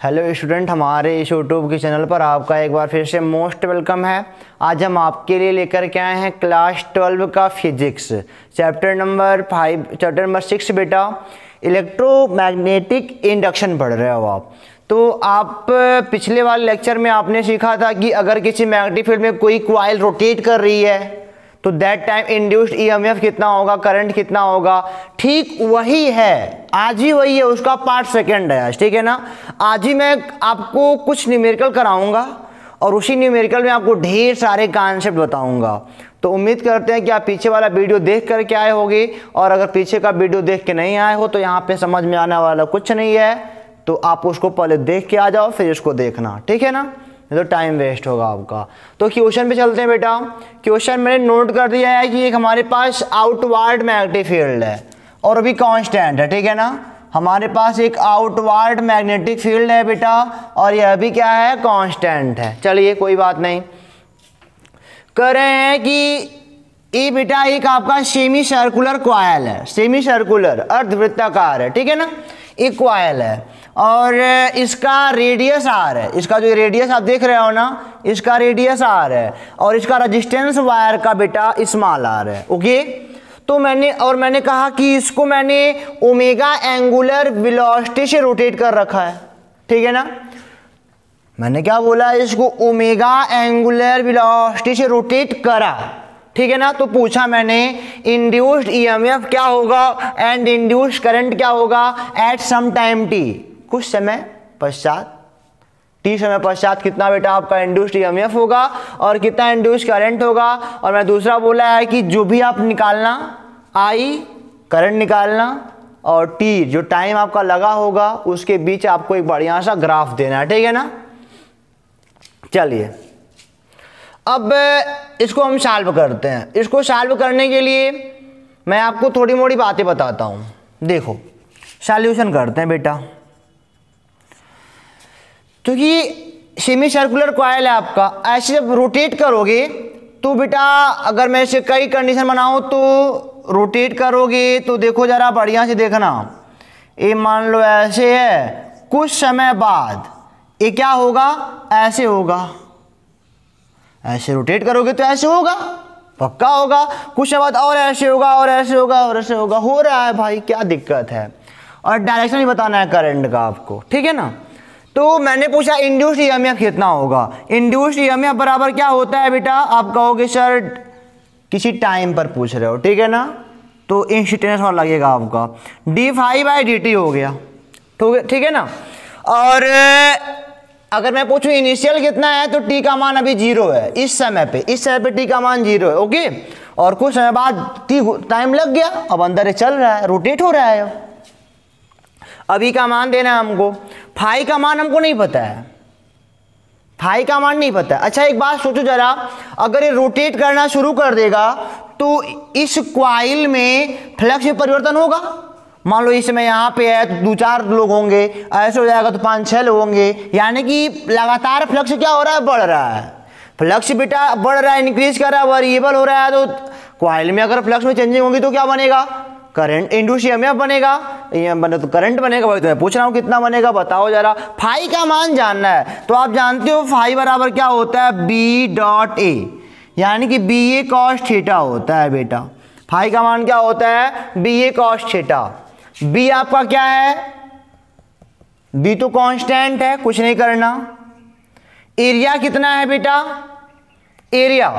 Hello student, हमारे इस YouTube के चैनल पर आपका एक बार फिर से मोस्ट वेलकम है। आज हम आपके लिए लेकर के आए हैं क्लास 12 का फिजिक्स चैप्टर नंबर 6 बेटा। इलेक्ट्रोमैग्नेटिक इंडक्शन पढ़ रहे हो आप। तो आप पिछले वाले लेक्चर में आपने सीखा था कि अगर किसी मैग्नेटिक फील्ड में कोई कॉइल रोटेट कर रही है तो दैट टाइम इंड्यूस्ड ईएमएफ कितना होगा, करंट कितना होगा। ठीक वही है, आज ही वही है, उसका पार्ट सेकंड है आज, ठीक है ना। आज ही मैं आपको कुछ न्यूमेरिकल कराऊंगा और उसी न्यूमेरिकल में आपको ढेर सारे कॉन्सेप्ट बताऊंगा। तो उम्मीद करते हैं कि आप पीछे वाला वीडियो देख करके आए होंगे, और अगर पीछे का वीडियो देख के नहीं आए हो तो यहाँ पे समझ में आने वाला कुछ नहीं है, तो आप उसको पहले देख के आ जाओ फिर इसको देखना, ठीक है ना, तो टाइम वेस्ट होगा आपका। तो क्वेश्चन पे चलते हैं बेटा। क्वेश्चन मैंने नोट कर दिया है कि एक हमारे पास आउटवर्ड मैग्नेटिक फील्ड है और अभी कांस्टेंट है, ठीक है ना। हमारे पास एक आउटवर्ड मैग्नेटिक फील्ड है बेटा और यह भी क्या है, कांस्टेंट है। चलिए कोई बात नहीं। कह रहे हैं कि ये बेटा एक आपका सेमी सर्कुलर कॉइल है, सेमी सर्कुलर अर्धवृत्ताकार है, ठीक है ना। एक कॉइल है और इसका रेडियस आर है। इसका जो रेडियस आप देख रहे हो ना, इसका रेडियस आर है और इसका रेजिस्टेंस वायर का बेटा स्मॉल आर है, ओके। तो मैंने कहा कि इसको मैंने ओमेगा एंगुलर वेलोसिटी से रोटेट कर रखा है, ठीक है ना। मैंने क्या बोला, इसको ओमेगा एंगुलर वेलोसिटी से रोटेट करा, ठीक है ना। तो पूछा मैंने इंड्यूस्ड ईएमएफ क्या होगा एंड इंड्यूस्ड करंट क्या होगा एट सम टाइम टी, कुछ समय पश्चात, टी समय पश्चात कितना बेटा आपका इंड्यूस्ड ईएमएफ होगा और कितना इंड्यूस्ड करंट होगा। और मैं दूसरा बोला है कि जो भी आप निकालना, आई करंट निकालना और टी जो टाइम आपका लगा होगा उसके बीच आपको एक बढ़िया सा ग्राफ देना है, ठीक है ना। चलिए अब इसको हम सॉल्व करते हैं। इसको सॉल्व करने के लिए मैं आपको थोड़ी मोड़ी बातें बताता हूँ। देखो सॉल्यूशन करते हैं बेटा। क्योंकि सेमी सर्कुलर कॉइल है आपका, ऐसे जब रोटेट करोगे तो बेटा अगर मैं इसे कई कंडीशन बनाऊं तो रोटेट करोगे तो देखो जरा बढ़िया से देखना, ये मान लो ऐसे है, कुछ समय बाद ये क्या होगा, ऐसे होगा। ऐसे रोटेट करोगे तो ऐसे होगा, पक्का होगा। कुछ समय बाद और ऐसे होगा और ऐसे होगा और ऐसे होगा। हो रहा है भाई, क्या दिक्कत है। और डायरेक्शन भी बताना है करंट का आपको, ठीक है ना। तो मैंने पूछा इंड्यूस्ड ईएमएफ कितना होगा। इंड्यूस्ड ईएमएफ बराबर क्या होता है बेटा, आप कहोगे सर किसी टाइम पर पूछ रहे हो, ठीक है ना, तो इंस्टेंटेनियस वाला लगेगा आपका, d∅dt हो गया, ठीक है ना। और अगर मैं पूछूं इनिशियल कितना है तो t का मान अभी 0 है, इस समय पे t का मान 0 है, ओके। और कुछ समय बाद t टाइम लग गया, अब अंदर चल रहा है, रोटेट हो रहा है। अभी का मान देना है हमको, फाई का मान हमको नहीं पता है, फाई का मान नहीं पता है। अच्छा एक बात सोचो जरा, अगर ये रोटेट करना शुरू कर देगा तो इस कॉइल में फ्लक्स में परिवर्तन होगा। मान लो इस समय यहाँ पे है तो 2-4 लोग होंगे, ऐसे हो जाएगा तो 5-6 लोग होंगे, यानी कि लगातार फ्लक्स क्या हो रहा है, बढ़ रहा है। फ्लक्स बेटा बढ़ रहा है, इंक्रीज कर रहा है, वेरिएबल हो रहा है। तो कॉइल में अगर फ्लक्स में चेंजिंग होगी तो क्या बनेगा, करंट इंड्यूस्ड ईएमएफ बनेगा, बने तो करंट बनेगा। भाई तो मैं पूछ रहा हूँ कितना बनेगा, बताओ जरा। फाई का मान जानना है तो आप जानते हो फाई बराबर क्या होता है, B.A, यानी कि BA cos थीटा होता है बेटा। फाई का मान क्या होता है, BA cos थीटा। B आपका क्या है, B तो कांस्टेंट है, कुछ नहीं करना। एरिया कितना है बेटा, एरिया।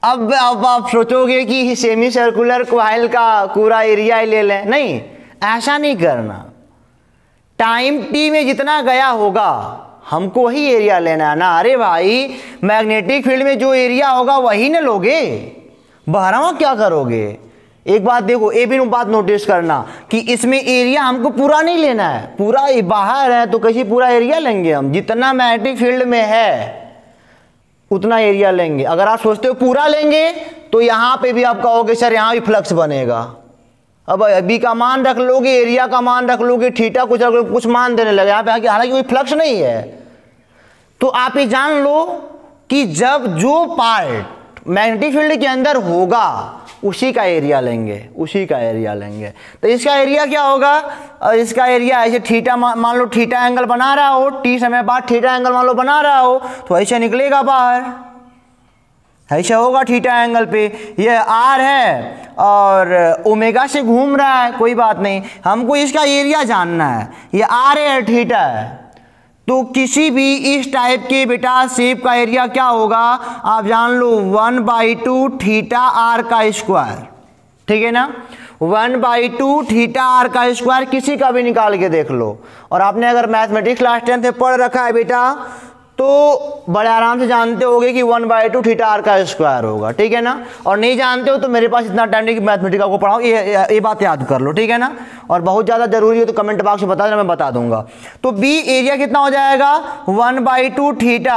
अब आप सोचोगे कि सेमी सर्कुलर कॉइल का पूरा एरिया ही ले लें, नहीं, ऐसा नहीं करना। टाइम t में जितना गया होगा हमको वही एरिया लेना है ना। अरे भाई मैग्नेटिक फील्ड में जो एरिया होगा वही ना लोगे, बाहरवा क्या करोगे। एक बात देखो, ये भी बात नोटिस करना कि इसमें एरिया हमको पूरा नहीं लेना है, पूरा बाहर है तो कैसे पूरा एरिया लेंगे हम, जितना मैग्नेटिक फील्ड में है उतना एरिया लेंगे। अगर आप सोचते हो पूरा लेंगे तो यहाँ पे भी आप कहोगे सर यहाँ भी फ्लक्स बनेगा। अब बी का मान रख लोगे, एरिया का मान रख लोगे, थीटा कुछ मान देने लगे यहाँ पे, हालांकि कोई फ्लक्स नहीं है। तो आप ये जान लो कि जब जो पार्ट मैग्नेटिक फील्ड के अंदर होगा उसी का एरिया लेंगे, उसी का एरिया लेंगे। तो इसका एरिया क्या होगा, इसका एरिया ऐसे थीटा, मान लो थीटा एंगल बना रहा हो, टी समय बाद थीटा एंगल मान लो बना रहा हो, तो ऐसे निकलेगा बाहर, ऐसा होगा थीटा एंगल पे। ये आर है और ओमेगा से घूम रहा है, कोई बात नहीं, हमको इसका एरिया जानना है। ये आर है, थीटा है, तो किसी भी इस टाइप के बेटा शेप का एरिया क्या होगा आप जान लो, 1/2 थीटा आर का स्क्वायर, ठीक है ना, 1/2 थीटा आर का स्क्वायर, किसी का भी निकाल के देख लो। और आपने अगर मैथमेटिक्स क्लास 10 में पढ़ रखा है बेटा तो बड़े आराम से जानते होगे कि 1/2 थीटा आर का स्क्वायर होगा, ठीक है ना। और नहीं जानते हो तो मेरे पास इतना टाइम नहीं कि मैथमेटिक्स आपको पढ़ाऊँ, ये बात याद कर लो, ठीक है ना। और बहुत ज़्यादा जरूरी हो तो कमेंट बॉक्स में बता देना, मैं बता दूंगा। तो बी एरिया कितना हो जाएगा, 1/2 थीटा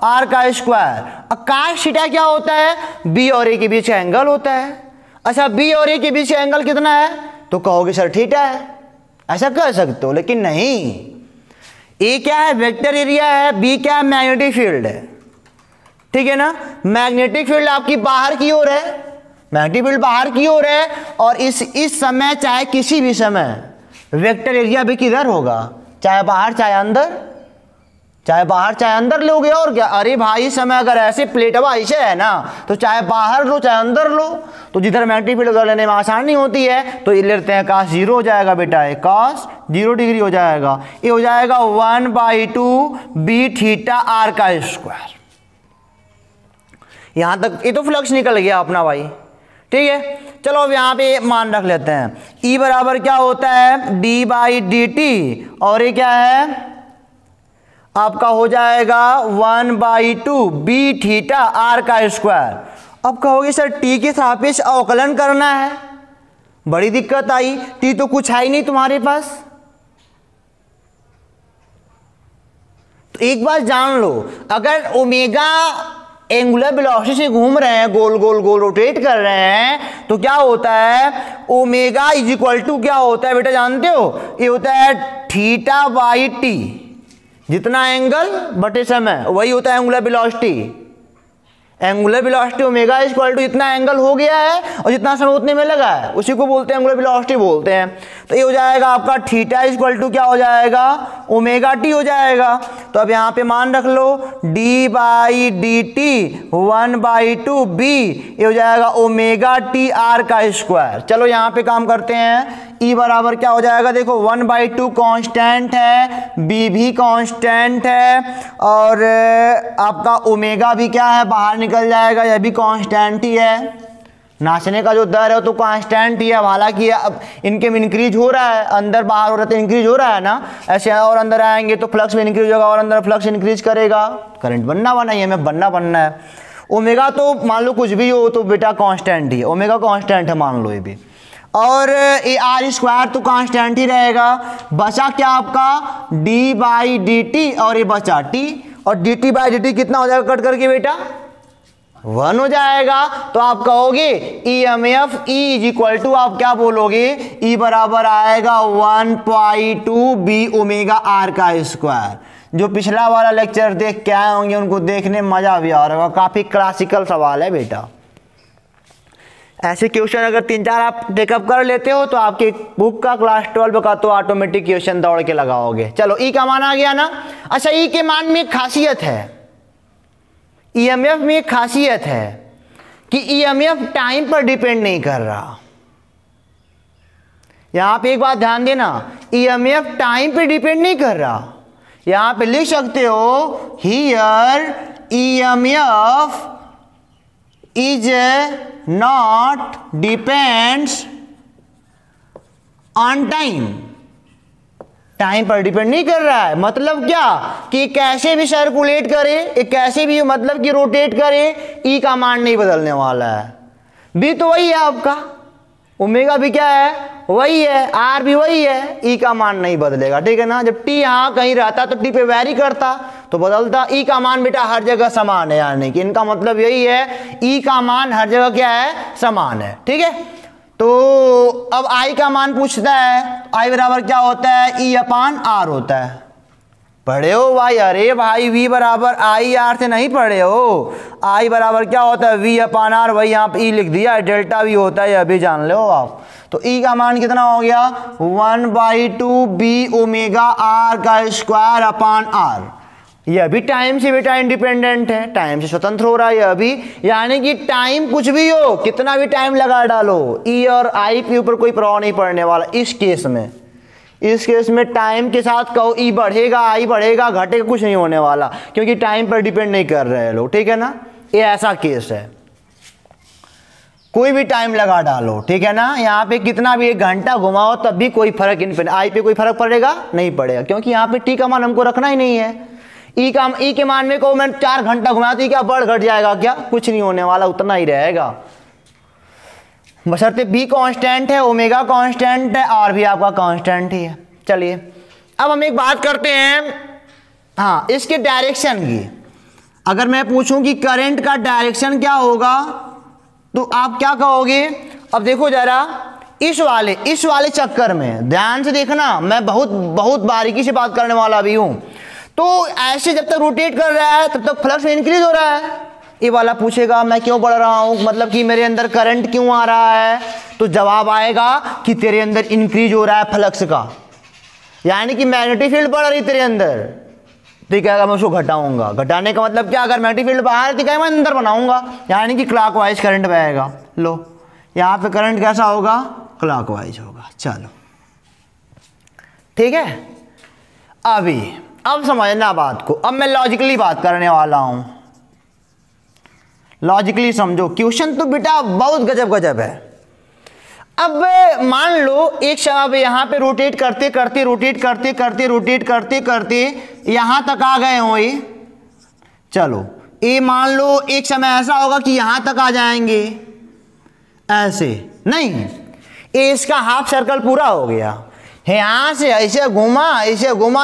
आर का स्क्वायर। अब cos थीटा क्या होता है, बी और ए के बीच का एंगल होता है। अच्छा, बी और ए के बीच का एंगल कितना है, तो कहोगे सर थीटा है, ऐसा कह सकते हो, लेकिन नहीं। ए क्या है, वेक्टर एरिया है, बी क्या है, मैग्नेटिक फील्ड है, ठीक है ना। मैग्नेटिक फील्ड आपकी बाहर की ओर है, मैग्नेटिक फील्ड बाहर की ओर है, और इस समय चाहे किसी भी समय वेक्टर एरिया भी किधर होगा, चाहे बाहर चाहे अंदर, चाहे बाहर चाहे अंदर लोगे, और क्या। अरे भाई इस समय अगर ऐसे प्लेटवा ऐसे है ना, तो चाहे बाहर लो चाहे अंदर लो, तो जिधर मैग्नेटिक फील्ड उधर लेने में आसानी होती है, तो ये लेते हैं cos 0 हो जाएगा बेटा, ये cos 0 डिग्री हो जाएगा। ये हो जाएगा 1/2 बी थीटा आर का स्क्वायर। यहां तक ये तो फ्लक्स निकल गया अपना भाई, ठीक है। चलो अब यहाँ पे मान रख लेते हैं, E बराबर क्या होता है, d/dt, और ये क्या है आपका हो जाएगा 1/2 बी थीटा आर का स्क्वायर। अब कहोगे सर टी के सापेक्ष अवकलन करना है, बड़ी दिक्कत आई, टी तो कुछ है ही नहीं तुम्हारे पास। तो एक बात जान लो, अगर ओमेगा एंगुलर वेलोसिटी से घूम रहे हैं, गोल गोल गोल रोटेट कर रहे हैं, तो क्या होता है, ओमेगा इज इक्वल टू क्या होता है बेटा जानते हो, ये होता है θ/t, जितना एंगल बटे समय वही होता है angular velocity. Angular velocity omega is equal to जितना एंगल हो गया है और जितना समय उतने में लगा है, उसी को बोलते हैं एंगुलर वेलोसिटी बोलते हैं। तो ये हो जाएगा आपका थीटा इज इक्वल टू क्या हो जाएगा, ओमेगा टी हो जाएगा। तो अब यहाँ पे मान रख लो d/dt 1/2 b, ये हो जाएगा ओमेगा टी आर का स्क्वायर। चलो यहाँ पे काम करते हैं, E बराबर क्या हो जाएगा, देखो 1/2 कांस्टेंट है, B भी कांस्टेंट है, और आपका ओमेगा भी क्या है बाहर निकल जाएगा, यह भी कांस्टेंट ही है। नाचने का जो दर है तो कांस्टेंट ही है, हालांकि अब इनके में इंक्रीज हो रहा है, अंदर बाहर हो रहा है तो इंक्रीज हो रहा है ना, ऐसे और अंदर आएंगे तो फ्लक्स में इंक्रीज होगा, और अंदर फ्लक्स इंक्रीज करेगा, करंट बनना ही है, हमें बनना है। ओमेगा तो मान लो कुछ भी हो तो बेटा कांस्टेंट ही है, ओमेगा कांस्टेंट है मान लो ये भी, और ये आर स्क्वायर तो कांस्टेंट ही रहेगा। बचा क्या आपका d/dt, और ये बचा t, और dt/dt कितना हो जाएगा कट करके बेटा 1 हो जाएगा। तो आप कहोगे EMF E is equal to, आप क्या बोलोगे, E बराबर आएगा 1/2 बी ओमेगा आर का स्क्वायर। जो पिछला वाला लेक्चर देख के आए होंगे उनको देखने में मजा भी आ रहा होगा, काफी क्लासिकल सवाल है बेटा। ऐसे क्वेश्चन अगर 3-4 आप टेकअप कर लेते हो तो आपके बुक का क्लास 12 का तो ऑटोमेटिक क्वेश्चन दौड़ के लगाओगे। चलो ई का मान आ गया ना। अच्छा, ई के मान में एक खासियत है, ईएमएफ में एक खासियत है कि ईएमएफ टाइम पर डिपेंड नहीं कर रहा। यहां पे एक बात ध्यान देना, ईएमएफ टाइम पे डिपेंड नहीं कर रहा। यहां पे लिख सकते हो here EMF is not depends on time, time पर डिपेंड नहीं कर रहा है। मतलब क्या कि कैसे भी सर्कुलेट करे, कैसे भी मतलब कि रोटेट करे, ई का मान नहीं बदलने वाला है। बी तो वही है आपका, ओमेगा भी क्या है वही है, आर भी वही है, ई का मान नहीं बदलेगा, ठीक है ना। जब टी यहाँ कहीं रहता तो टी पे वैरी करता तो बदलता। ई का मान बेटा हर जगह समान है, यानी कि इनका मतलब यही है ई का मान हर जगह क्या है, समान है, ठीक है। तो अब आई का मान पूछता है, आई बराबर क्या होता है, ई/आर होता है। पढ़े हो भाई? अरे भाई V बराबर आई आर से नहीं पढ़े हो? आई बराबर क्या होता है? V अपान आर, वही यहाँ पे E लिख दिया है, डेल्टा V होता है, ये अभी जान लो आप। तो E का मान कितना हो गया? 1/2 B ओमेगा आर का स्क्वायर अपान आर। ये अभी टाइम से बेटा इंडिपेंडेंट है, टाइम से स्वतंत्र हो रहा है ये अभी, यानी कि टाइम कुछ भी हो, कितना भी टाइम लगा डालो, E और I के ऊपर कोई प्रभाव नहीं पड़ने वाला इस केस में। इस केस में टाइम के साथ कहो E बढ़ेगा, I बढ़ेगा, घटेगा, कुछ नहीं होने वाला, क्योंकि टाइम पर डिपेंड नहीं कर रहे हैं लोग, ठीक है ना। ये ऐसा केस है, कोई भी टाइम लगा डालो, ठीक है ना। यहाँ पे कितना भी 1 घंटा घुमाओ तब भी कोई फर्क I पे कोई फर्क पड़ेगा नहीं पड़ेगा, क्योंकि यहाँ पे T का मान हमको रखना ही नहीं है। E के मान में को मैं 4 घंटा घुमाया तो क्या बढ़ घट जाएगा? क्या कुछ नहीं होने वाला, उतना ही रहेगा, बशर्ते B कांस्टेंट है, ओमेगा कांस्टेंट है, और भी आपका कांस्टेंट ही है। चलिए अब हम एक बात करते हैं, हाँ, इसके डायरेक्शन की। अगर मैं पूछूं कि करंट का डायरेक्शन क्या होगा तो आप क्या कहोगे? अब देखो जरा, इस वाले चक्कर में ध्यान से देखना, मैं बहुत बारीकी से बात करने वाला भी हूं। तो ऐसे जब तक रोटेट कर रहा है तब तक फ्लक्स इंक्रीज हो रहा है। ये वाला पूछेगा मैं क्यों बढ़ रहा हूँ, मतलब कि मेरे अंदर करंट क्यों आ रहा है, तो जवाब आएगा कि तेरे अंदर इंक्रीज हो रहा है फ्लक्स का, यानी कि मैग्नेटिक फील्ड बढ़ रही तेरे अंदर। तो ये कहेगा मैं उसको घटाऊंगा, घटाने का मतलब क्या? अगर मैग्नेटिक फील्ड बाहर तो कहेगा मैं अंदर बनाऊंगा, यानी कि क्लॉकवाइज करंट बहेगा। लो यहाँ पे करंट कैसा होगा? क्लॉकवाइज होगा। चलो ठीक है, अब समझना बात को। अब मैं लॉजिकली बात करने वाला हूं, लॉजिकली समझो। क्वेश्चन तो बेटा बहुत गजब है। अब मान लो एक समय यहाँ पे रोटेट करते यहां तक आ गए हो ये, चलो ये मान लो एक समय ऐसा होगा कि यहां तक आ जाएंगे, ऐसे नहीं, ये इसका हाफ सर्कल पूरा हो गया, यहां से ऐसे घूमा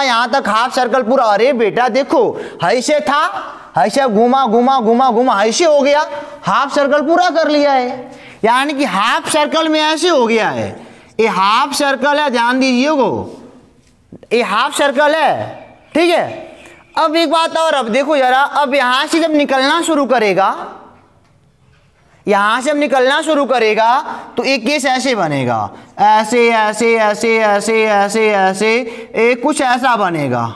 यहां तक हाफ सर्कल पूरा। अरे बेटा देखो, ऐसे था, ऐसे घूमा ऐसे हो गया, हाफ सर्कल पूरा कर लिया है, यानी कि हाफ सर्कल में ऐसे हो गया है। ये हाफ सर्कल है, ध्यान दीजिएगो, ये हाफ सर्कल है, ठीक है। अब एक बात और, अब देखो जरा, अब यहां से जब निकलना शुरू करेगा, यहां से हम निकलना शुरू करेगा तो एक केस ऐसे बनेगा, ऐसे ऐसे ऐसे ऐसे ऐसे ऐसे, एक कुछ ऐसा बनेगा,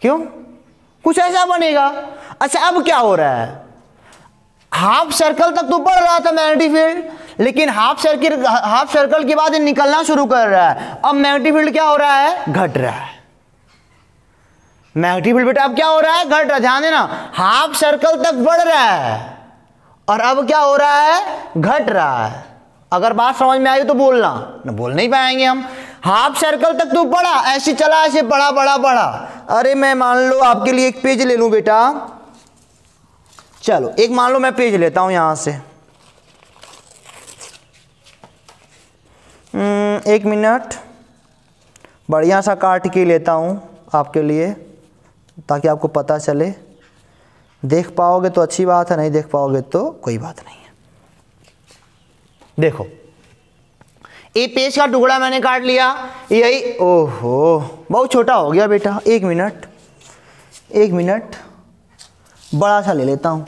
क्यों? कुछ ऐसा बनेगा। अच्छा अब क्या हो रहा है? हाफ सर्कल तक तो बढ़ रहा था मैग्नेटिक फील्ड, लेकिन हाफ सर्कल के बाद निकलना शुरू कर रहा है। अब मैग्नेटिक फील्ड क्या हो रहा है? घट रहा है। मैग्नेटिक फील्ड बेटा अब क्या हो रहा है? घट रहा है। ध्यान देना, हाफ सर्कल तक बढ़ रहा है और अब क्या हो रहा है? घट रहा है। अगर बात समझ में आई तो बोलना, न बोल नहीं पाएंगे हम। हाफ सर्कल तक तो बढ़ा, ऐसे चला, ऐसे बढ़ा। अरे मैं मान लो आपके लिए एक पेज ले लूं बेटा, चलो एक मान लो मैं पेज लेता हूं यहां से, 1 मिनट, बढ़िया सा काट के लेता हूं आपके लिए ताकि आपको पता चले। देख पाओगे तो अच्छी बात है, नहीं देख पाओगे तो कोई बात नहीं है। देखो एक पेज का टुकड़ा मैंने काट लिया, यही, ओहो बहुत छोटा हो गया बेटा, 1 मिनट बड़ा सा ले लेता हूं।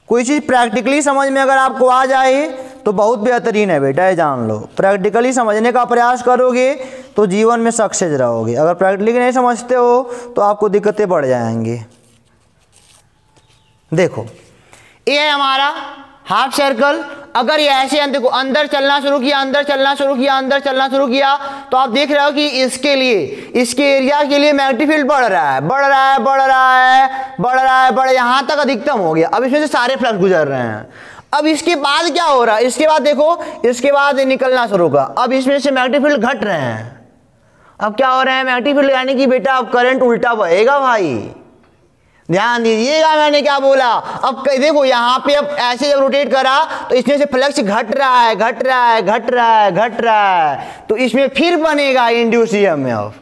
कोई चीज़ प्रैक्टिकली समझ में अगर आपको आ जाए तो बहुत बेहतरीन है बेटा, ये जान लो। प्रैक्टिकली समझने का प्रयास करोगे तो जीवन में सक्सेस रहोगे, अगर प्रैक्टिकली नहीं समझते हो तो आपको दिक्कतें बढ़ जाएंगी। देखो ये है हमारा हाफ सर्कल, अगर ये ऐसे देखो अंदर चलना शुरू किया तो आप देख रहे हो कि इसके लिए, इसके एरिया के लिए मैग्नेटिक फील्ड बढ़ रहा है, यहां तक अधिकतम हो गया। अब इसमें से सारे फ्लक्स गुजर रहे हैं। अब इसके बाद क्या हो रहा है? इसके बाद देखो, इसके बाद निकलना शुरू होगा, अब इसमें से मैग्नेटिक फील्ड घट रहे हैं। अब क्या हो रहा है? मैग्नेटिक फील्ड, यानी कि बेटा अब करंट उल्टा बहेगा भाई, ध्यान दीजिएगा मैंने क्या बोला। अब देखो यहाँ पे अब ऐसे जब रोटेट करा तो इसमें से फ्लक्स घट रहा है, तो इसमें फिर बनेगा इंड्यूस ईएमएफ।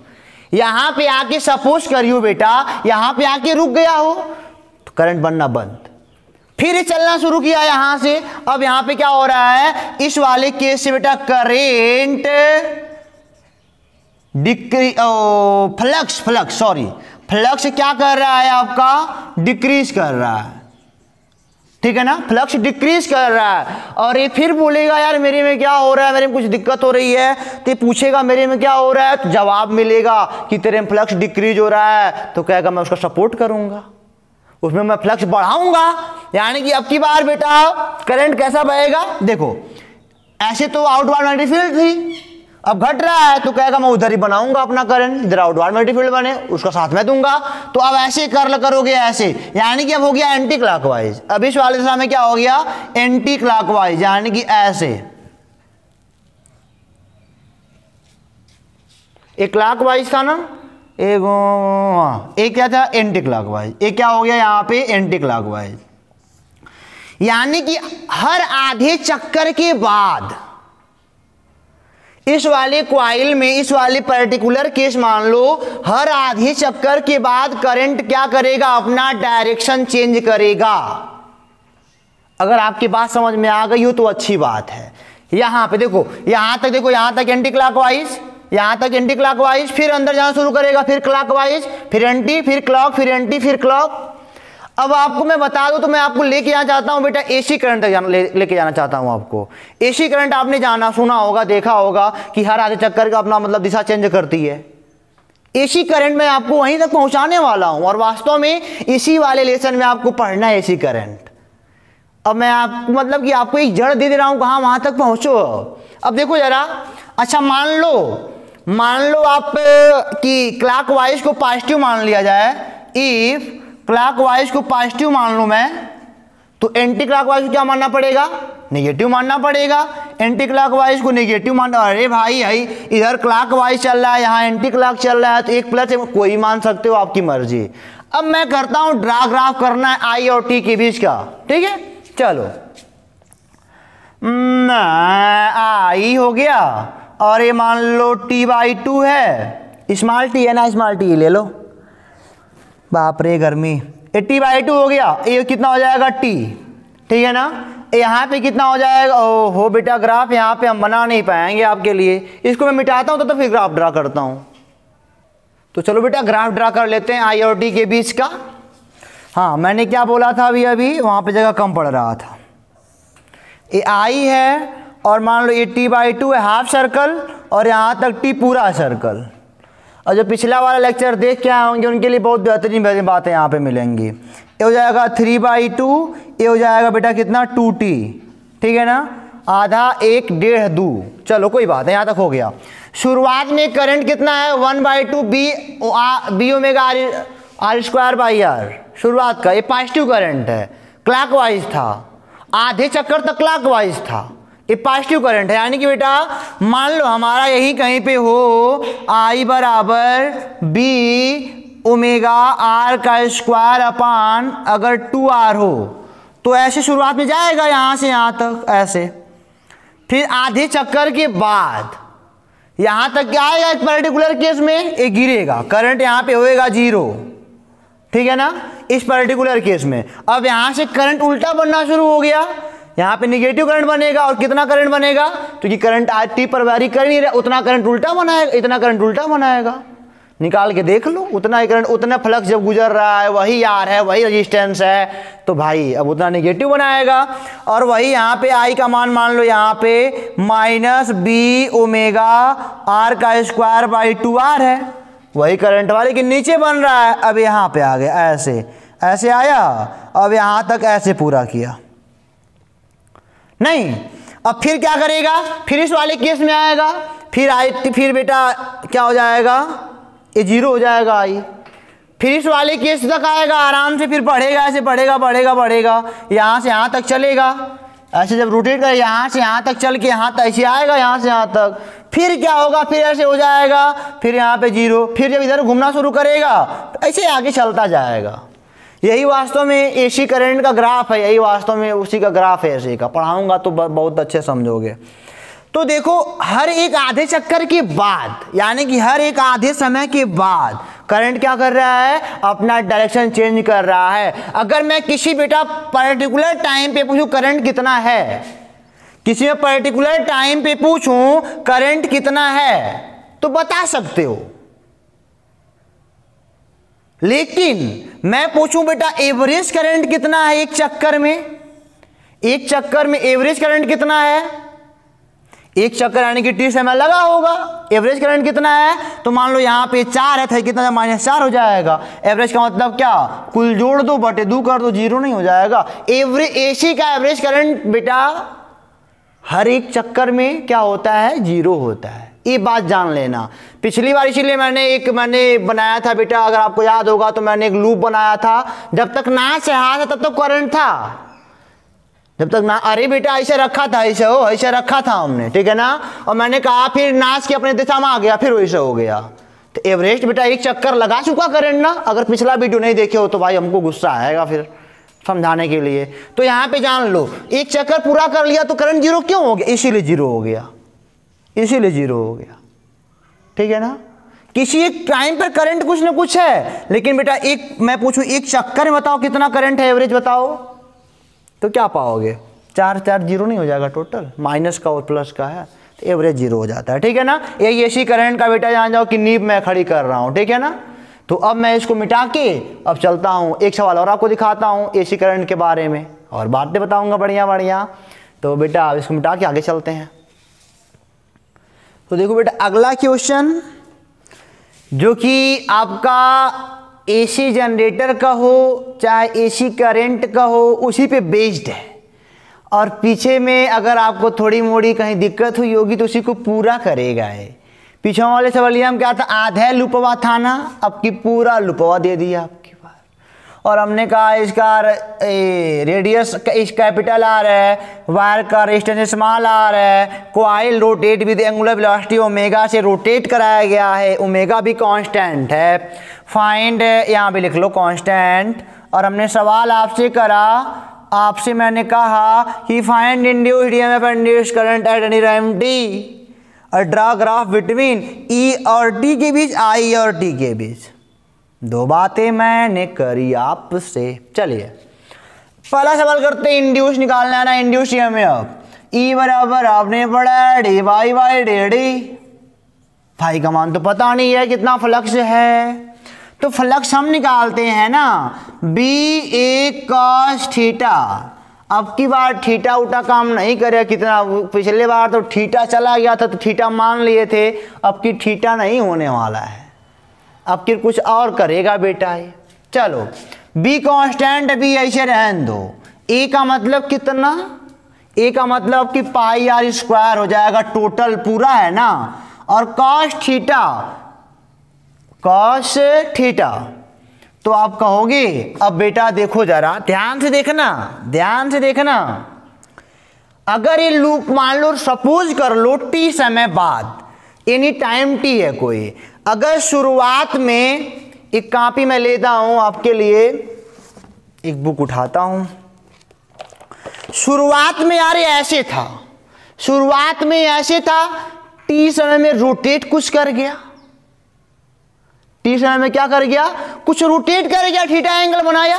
यहाँ पे आके सपोज करियो बेटा, यहाँ पे आके रुक गया हो तो करंट बनना बंद, फिर चलना शुरू किया यहां से। अब यहाँ पे क्या हो रहा है? इस वाले केस से बेटा करंट फ्लक्स क्या कर रहा है आपका, डिक्रीज कर रहा है, ठीक है ना, फ्लक्स डिक्रीज कर रहा है। और ये फिर बोलेगा यार मेरे में क्या हो रहा है, मेरे में कुछ दिक्कत हो रही है, तो ये पूछेगा मेरे में क्या हो रहा है, तो जवाब मिलेगा कि तेरे में फ्लक्स डिक्रीज हो रहा है, तो कहेगा मैं उसका सपोर्ट करूंगा, उसमें मैं फ्लक्स बढ़ाऊंगा। यानी कि अब की बार बेटा करंट कैसा बहेगा, देखो ऐसे तो आउटवर्ड मैग्नेटिक फील्ड थी, अब घट रहा है, तो कहेगा मैं उधर ही बनाऊंगा अपना करंट, इधर आउटवर्ड मैग्नेटिक फील्ड बने उसका साथ में दूंगा। तो अब ऐसे कर्ल करोगे ऐसे, यानी कि अब हो गया एंटी क्लॉकवाइज। अब इस वाले दिशा में क्या हो गया, एंटी क्लॉकवाइज, यानी कि ऐसे। एक क्लॉकवाइज था ना, एक क्या था, एंटी क्लॉकवाइज। एक क्या हो गया यहाँ पे, एंटी क्लॉकवाइज। यानी कि हर आधे चक्कर के बाद इस वाले क्वाइल में, इस वाले पर्टिकुलर केस मान लो, हर आधे चक्कर के बाद करंट क्या करेगा, अपना डायरेक्शन चेंज करेगा। अगर आपकी बात समझ में आ गई हो तो अच्छी बात है। यहां पे देखो, यहां तक देखो, यहां तक एंटी क्लॉकवाइज, यहां तक एंटी क्लॉकवाइज, फिर अंदर जाना शुरू करेगा, फिर क्लॉकवाइज, फिर एंटी, फिर क्लॉक, फिर एंटी, फिर क्लॉक। अब आपको मैं बता दूं तो मैं आपको लेके जाना चाहता हूं बेटा, एसी करंट तक लेके जाना चाहता हूं आपको। एसी करंट आपने जाना सुना होगा, देखा होगा कि हर आधे चक्कर का अपना मतलब दिशा चेंज करती है। एसी करंट में आपको वहीं तक पहुंचाने वाला हूं, और वास्तव में इसी वाले लेसन में आपको पढ़ना है एसी करंट। अब मैं आपको मतलब कि आपको एक जड़ दे दे रहा हूं, कहां वहां तक पहुंचो। अब देखो जरा, अच्छा मान लो आप कि क्लॉकवाइज को पॉजिटिव मान लिया जाए। इफ क्लॉकवाइज को पॉजिटिव मान लूं मैं, तो एंटी क्लॉकवाइज को क्या मानना पड़ेगा, नेगेटिव मानना पड़ेगा। एंटी क्लॉकवाइज को नेगेटिव मानना, अरे भाई इधर क्लॉकवाइज चल रहा है, यहाँ एंटी क्लॉक चल रहा है, तो एक प्लस कोई मान सकते हो, आपकी मर्जी। अब मैं करता हूं ड्रा ग्राफ करना है आई और टी के बीच का, ठीक है। चलो आई हो गया, और ये मान लो t/2 है, स्मॉल टी है ना, स्मॉल टी ले लो, बाप रे गर्मी। ये t/2 हो गया, ये कितना हो जाएगा t, ठीक है ना। यहाँ पे कितना हो जाएगा, ओहो बेटा ग्राफ यहाँ पे हम बना नहीं पाएंगे आपके लिए, इसको मैं मिटाता हूँ तो फिर ग्राफ ड्रा करता हूँ। तो चलो बेटा ग्राफ ड्रा कर लेते हैं आई और टी के बीच का। हाँ मैंने क्या बोला था अभी वहाँ पे जगह कम पड़ रहा था। ये आई है और मान लो ये t/2 है, हाफ सर्कल, और यहाँ तक t पूरा सर्कल। और जो पिछला वाला लेक्चर देख के आए होंगे उनके लिए बहुत बेहतरीन बातें यहाँ पे मिलेंगी। ये हो जाएगा 3/2, ये हो जाएगा बेटा कितना 2t, ठीक है ना, आधा 1 1.5 2। चलो कोई बात है, यहाँ तक हो गया। शुरुआत में करंट कितना है 1/2 b ओमेगा r²/r, शुरुआत का। ये पॉजिटिव करंट है, क्लॉकवाइज था, आधे चक्कर तक क्लॉकवाइज था, ये पॉजिटिव करंट है। यानी कि बेटा मान लो हमारा यही कहीं पे हो I = b ओमेगा r² अगर 2r हो, तो ऐसे शुरुआत में जाएगा यहाँ से यहाँ तक ऐसे, फिर आधे चक्कर के बाद यहाँ तक क्या आएगा, एक पर्टिकुलर केस में ये गिरेगा, करंट यहाँ पे होएगा 0, ठीक है ना, इस पर्टिकुलर केस में। अब यहाँ से करंट उल्टा बनना शुरू हो गया, यहाँ पे निगेटिव करंट बनेगा, और कितना करंट बनेगा, क्योंकि करंट आज टी पर वैरी कर नहीं रहा, उतना करंट उल्टा बनाएगा, इतना करंट उल्टा बनाएगा। निकाल के देख लो, उतना ही करंट, उतना फ्लक्स जब गुजर रहा है, वही आर है, वही रेजिस्टेंस है, तो भाई अब उतना निगेटिव बनाएगा। और वही यहाँ पे आई का मान मान लो यहाँ पे -b ओमेगा r²/2r है, वही करंट वाले के नीचे बन रहा है। अब यहाँ पे आ गया, ऐसे ऐसे आया, अब यहाँ तक ऐसे पूरा किया नहीं। अब फिर क्या करेगा, फिर इस वाले केस में आएगा, फिर बेटा क्या हो जाएगा, ये 0 हो जाएगा आई, फिर इस वाले केस तक आएगा आराम से, फिर बढ़ेगा, ऐसे बढ़ेगा बढ़ेगा बढ़ेगा, यहाँ से यहाँ तक चलेगा, ऐसे जब रोटेट कर यहाँ से यहाँ तक चल के यहाँ तक ऐसे आएगा, यहाँ से यहाँ तक, फिर क्या होगा, फिर ऐसे हो जाएगा, फिर यहाँ पे 0, फिर जब इधर घूमना शुरू करेगा ऐसे आगे चलता जाएगा। यही वास्तव में एसी करंट का ग्राफ है, यही वास्तव में उसी का ग्राफ है एसी का, पढ़ाऊंगा तो बहुत अच्छे समझोगे। तो देखो हर एक आधे चक्कर के बाद, यानी कि हर एक आधे समय के बाद करंट क्या कर रहा है, अपना डायरेक्शन चेंज कर रहा है। अगर मैं किसी बेटा पर्टिकुलर टाइम पे पूछूं करंट कितना है, किसी में पर्टिकुलर टाइम पे पूछूं करंट कितना है, तो बता सकते हो। लेकिन मैं पूछूं बेटा एवरेज करंट कितना है एक चक्कर में, एक चक्कर में एवरेज करंट कितना है, एक चक्कर यानी कि 30 समय लगा होगा, एवरेज करंट कितना है, तो मान लो यहां पे 4 है, तो कितना -4 हो जाएगा। एवरेज का मतलब क्या, कुल जोड़ दो बटे 2 कर दो, 0 नहीं हो जाएगा। एवरेज एसी का एवरेज करंट बेटा हर एक चक्कर में क्या होता है, 0 होता है। ये बात जान लेना। पिछली बार इसीलिए मैंने बनाया था बेटा, अगर आपको याद होगा तो मैंने एक लूप बनाया था, जब तक ना चाहा था तब तक करंट था, जब तक ना, अरे बेटा ऐसे रखा था, ऐसे रखा था हमने, ठीक है ना, और मैंने कहा फिर नाच के अपने दिशा में आ गया, फिर वैसे हो गया। तो एवरेज बेटा एक चक्कर लगा चुका करंट ना। अगर पिछला वीडियो नहीं देखे हो तो भाई हमको गुस्सा आएगा फिर समझाने के लिए। तो यहाँ पे जान लो एक चक्कर पूरा कर लिया तो करंट 0 क्यों हो गया, इसीलिए 0 हो गया, इसीलिए 0 हो गया, ठीक है ना। किसी एक टाइम पर करंट कुछ ना कुछ है, लेकिन बेटा एक मैं पूछूं एक चक्कर में बताओ कितना करंट है एवरेज बताओ, तो क्या पाओगे, 4 0 नहीं हो जाएगा, टोटल माइनस का और प्लस का है, तो एवरेज 0 हो जाता है, ठीक है ना। यही एसी करंट का बेटा जान जाओ कि नींव मैं खड़ी कर रहा हूं, ठीक है ना। तो अब मैं इसको मिटा के अब चलता हूं, एक सवाल और आपको दिखाता हूं एसी करंट के बारे में और बातें बताऊंगा बढ़िया बढ़िया। तो बेटा अब इसको मिटा के आगे चलते हैं। तो देखो बेटा अगला क्वेश्चन जो कि आपका एसी जनरेटर का हो चाहे एसी करंट का हो उसी पे बेस्ड है, और पीछे में अगर आपको थोड़ी मोड़ी कहीं दिक्कत हुई होगी तो उसी को पूरा करेगा है। पीछे वाले सवालिया में क्या था, आधा लुपवा था ना, अब की पूरा लुपवा दे दिया आपके पास। और हमने कहा इसका रेडियस इस कैपिटल आर है, वायर का रेजिस्टेंस स्मॉल आर है, coil rotate with angular velocity omega से रोटेट कराया गया है, ओमेगा भी कांस्टेंट है। फाइंड यहाँ पे लिख लो कांस्टेंट। और हमने सवाल आपसे करा, आपसे मैंने कहा कि find induced EMF and induced current at any time T, और ड्रा ग्राफ बिटवीन ई और टी के बीच, आई और टी के बीच। दो बातें मैंने करी आपसे। चलिए पहला सवाल करते हैं, इंड्यूस निकालना है ना, इंड्यूस ईएमएफ। ई बराबर आपने पढ़ा D Y by D D, भाई का मान तो पता नहीं है कितना फ्लक्स है, तो फ्लक्स हम निकालते हैं ना, बी ए कॉस थीटा। अब की बार थीटा उटा काम नहीं करे, कितना पिछले बार तो थीटा चला गया था तो थीटा मान लिए थे, अब की थीटा नहीं होने वाला है, अब की कुछ और करेगा बेटा ये। चलो बी कांस्टेंट, बी ऐसे रहने दो। ए का मतलब कितना, ए का मतलब कि पाई आर स्क्वायर हो जाएगा, टोटल पूरा है ना, और कॉस थीटा, कॉस थीटा। तो आप कहोगे, अब बेटा देखो जरा ध्यान से देखना, ध्यान से देखना, अगर ये लूप मान लो सपोज कर लो टी समय बाद, एनी टाइम टी है कोई, अगर शुरुआत में एक कॉपी मैं लेता हूं आपके लिए, एक बुक उठाता हूं, शुरुआत में यार ऐसे था, शुरुआत में ऐसे था, टी समय में रोटेट कुछ कर गया, टी समय में क्या कर गया, कुछ रोटेट कर गया, थीटा एंगल बनाया।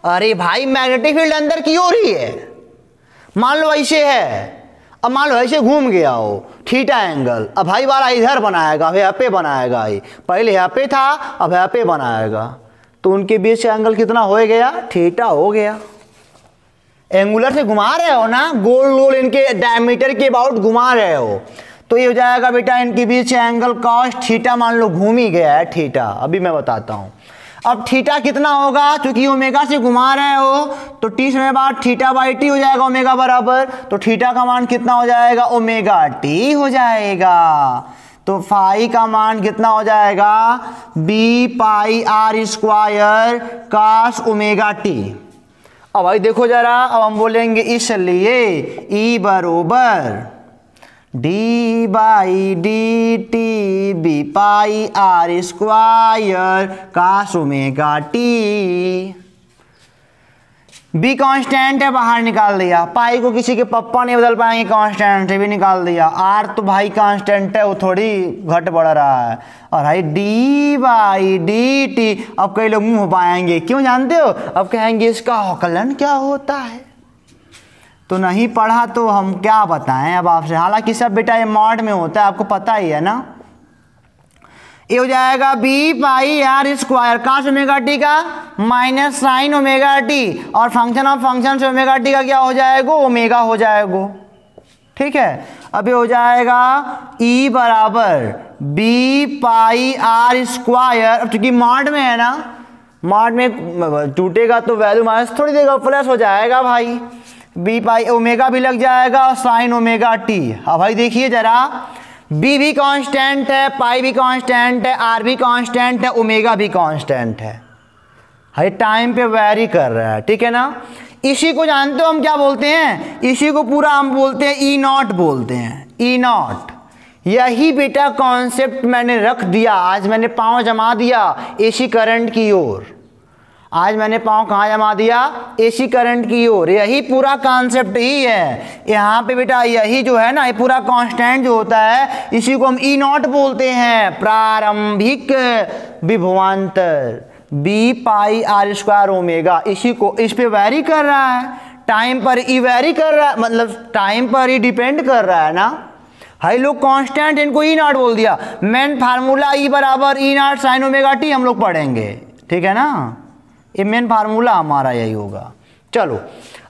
अरे भाई मैग्नेटिक फील्ड अंदर की ओर ही है, मान लो ऐसे है, अब मान लो ऐसे घूम गया हो थीटा एंगल, अब भाई वाला इधर बनाएगा, अब यहाँ पे बनाएगा, ही पहले यहाँ पे था अब यहाँ पे बनाएगा, तो उनके बीच का एंगल कितना हो गया, थीटा हो गया। एंगुलर से घुमा रहे हो ना, गोल गोल इनके डायमीटर के अबाउट घुमा रहे हो, तो ये हो जाएगा बेटा इनके बीच एंगल कॉस थीटा, मान लो घूम ही गया है थीटा। अभी मैं बताता हूं, अब थीटा कितना होगा, क्योंकि ओमेगा से घुमा रहे हो तो टी समय बाद थीटा बाई टी हो जाएगा ओमेगा बराबर, तो थीटा का मान कितना हो जाएगा, ओमेगा टी हो जाएगा। तो फाई का मान कितना हो जाएगा, B pi R square cos omega T. अब भाई देखो जरा, अब हम बोलेंगे इसलिए ई बरोबर D by D T B pi R square cos omega T. B constant है, बाहर निकाल दिया, पाई को किसी के पप्पा नहीं बदल पाएंगे, कांस्टेंट है भी निकाल दिया, आर तो भाई कांस्टेंट है, वो थोड़ी घट बढ़ रहा है, और भाई डी बाई डी टी। अब कई लोग मुंह हो पाएंगे, क्यों जानते हो, अब कहेंगे इसका अवकलन क्या होता है, तो नहीं पढ़ा तो हम क्या बताएं अब आपसे, हालांकि सब बेटा ये मॉड में होता है, आपको पता ही है ना। ये हो जाएगा B pi R square cos omega T का माइनस साइन ओमेगा टी, और फंक्शन ऑफ फंक्शन से ओमेगा टी का क्या हो जाएगा, ओमेगा हो जाएगा। ठीक है, अब ये हो जाएगा ई बराबर बी पाई आर स्क्वायर। अब चूंकि मॉड में है ना, मॉड में टूटेगा तो वैल्यू माइनस थोड़ी देगा, प्लस हो जाएगा भाई। बी पाई ओमेगा भी लग जाएगा और साइन ओमेगा टी। अब भाई देखिए जरा, बी भी कांस्टेंट है, पाई भी कांस्टेंट है, आर भी कांस्टेंट है, ओमेगा भी कांस्टेंट है। भाई टाइम पे वेरी कर रहा है, ठीक है ना। इसी को जानते हो हम क्या बोलते हैं, इसी को पूरा हम बोलते हैं ई नॉट बोलते हैं, ई नॉट। यही बेटा कॉन्सेप्ट मैंने रख दिया, आज मैंने पाँव जमा दिया एसी करंट की ओर। आज मैंने पाँव कहाँ जमा दिया, एसी करंट की ओर। यही पूरा कॉन्सेप्ट ही है यहाँ पे बेटा, यही जो है ना, ये पूरा कांस्टेंट जो होता है इसी को हम ई नॉट बोलते हैं, प्रारंभिक विभवांतर B pi R square omega. इसी को, इस पे वैरी कर रहा है, टाइम पर ई वैरी कर रहा है, मतलब टाइम पर ही डिपेंड कर रहा है ना। हाई लोग कांस्टेंट, इनको ई नॉट बोल दिया। मेन फार्मूला ई बराबर ई नॉट साइन ओमेगा टी हम लोग पढ़ेंगे, ठीक है ना। ये मेन फार्मूला हमारा यही होगा। चलो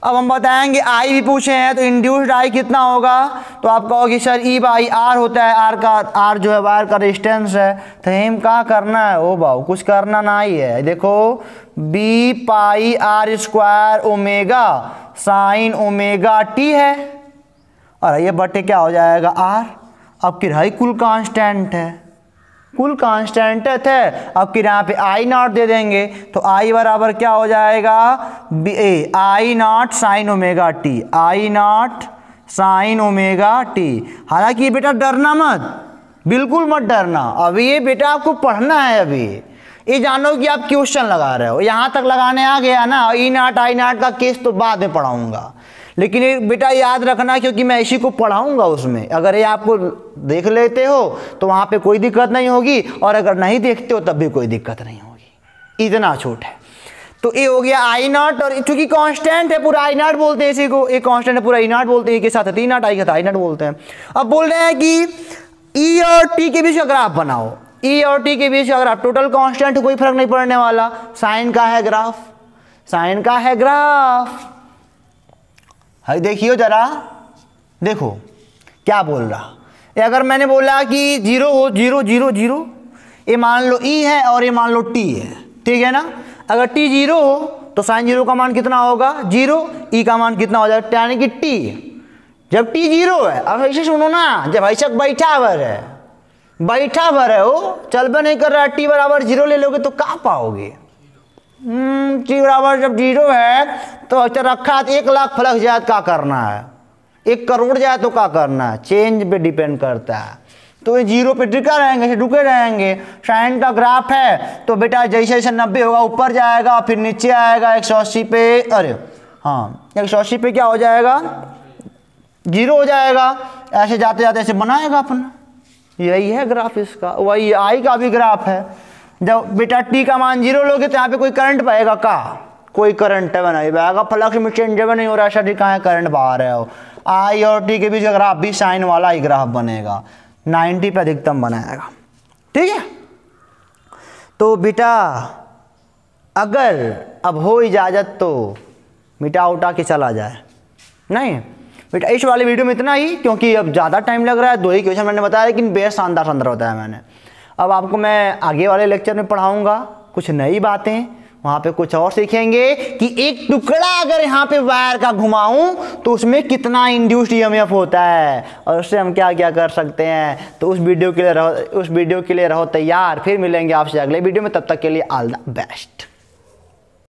अब हम बताएंगे, आई भी पूछे हैं तो इंड्यूस्ड आई कितना होगा, तो आप कहोगे सर ई बाई आर होता है, आर का, आर जो है वायर का रेजिस्टेंस है। तो हम क्या करना है, ओ बाबू कुछ करना नहीं है। देखो B pi R square omega sine omega T है, और ये बटे क्या हो जाएगा आर। अब किराई कुल कांस्टेंट है, कुल कांस्टेंट है। अब किर यहाँ पे आई नॉट दे देंगे, तो आई बराबर क्या हो जाएगा, I naught sine omega T, I naught sine omega T. हालांकि बेटा डरना मत, बिल्कुल मत डरना। अभी ये बेटा आपको पढ़ना है, अभी ये जानो कि आप क्वेश्चन लगा रहे हो, यहाँ तक लगाने आ गया ना। ई नॉट आई नॉट का केस तो बाद में पढ़ाऊंगा, लेकिन ये बेटा याद रखना, क्योंकि मैं इसी को पढ़ाऊंगा उसमें। अगर ये आपको देख लेते हो तो वहाँ पे कोई दिक्कत नहीं होगी, और अगर नहीं देखते हो तब भी कोई दिक्कत नहीं होगी, इतना छूट है। तो ये हो गया आई नॉट, और चूंकि कांस्टेंट है पूरा आई नॉट बोलते हैं इसी को, एक कांस्टेंट है पूरा ई नॉट बोलते हैं, के साथ टी नॉट आई के साथ आई नॉट बोलते हैं। अब बोल रहे हैं कि ई और टी के बीच का ग्राफ बनाओ, ई और टी के बीच का ग्राफ। टोटल कांस्टेंट कोई फर्क नहीं पड़ने वाला, साइन का है ग्राफ, साइन का है ग्राफ। हाई देखियो जरा, देखो क्या बोल रहा। ये अगर मैंने बोला कि जीरो हो, जीरो जीरो जीरो, ये मान लो ई है और ये मान लो टी है, ठीक है ना। अगर टी जीरो हो तो साइन जीरो का मान कितना होगा, जीरो। ई का मान कितना हो जाएगा, यानी कि टी। जब टी जीरो है, अब ऐसे सुनो ना, जब ऐसा बैठा भर है, बैठा भर है वो चल भी नहीं कर रहा, टी बराबर जीरो ले लोगे तो कहाँ पाओगे। टी बराबर जब जीरो है तो अच्छा रखा है, 1 लाख फ्लक्स जाए क्या करना है, 1 करोड़ जाए तो क्या करना है, चेंज पे डिपेंड करता है। तो ये जीरो पे टिका रहेंगे, रुके रहेंगे। साइन का ग्राफ है तो बेटा जैसे जैसे 90 होगा ऊपर जाएगा, फिर नीचे आएगा 180 पे, अरे हाँ 180 पे क्या हो जाएगा, जीरो हो जाएगा। ऐसे जाते जाते ऐसे बनाएगा अपना, यही है ग्राफ इसका। वही आई का भी ग्राफ है। जब बेटा टी का मान जीरो लोगे तो यहाँ पे कोई करंट पाएगा का, कोई करंट है नहीं पाएगा, फ्लक्स में चेंज नहीं हो रहा, ऐसा कहाँ करंट बहा रहे हो। आई और टी के बीच का ग्राफ भी साइन वाला ही ग्राफ बनेगा, 90 पे अधिकतम बनाएगा, ठीक है। तो बेटा अगर अब हो इजाज़त तो मिटा उठा के चला जाए, नहीं बेटा इस वाली वीडियो में इतना ही, क्योंकि अब ज़्यादा टाइम लग रहा है। 2 ही क्वेश्चन मैंने बताया, लेकिन बेस्ट शानदार शानदार बताया मैंने। अब आपको मैं आगे वाले लेक्चर में पढ़ाऊँगा कुछ नई बातें, वहाँ पे कुछ और सीखेंगे कि एक टुकड़ा अगर यहाँ पे वायर का घुमाऊं तो उसमें कितना इंड्यूस्ड ईएमएफ होता है, और उससे हम क्या क्या कर सकते हैं। तो उस वीडियो के लिए रहो तैयार। फिर मिलेंगे आपसे अगले वीडियो में, तब तक के लिए ऑल द बेस्ट।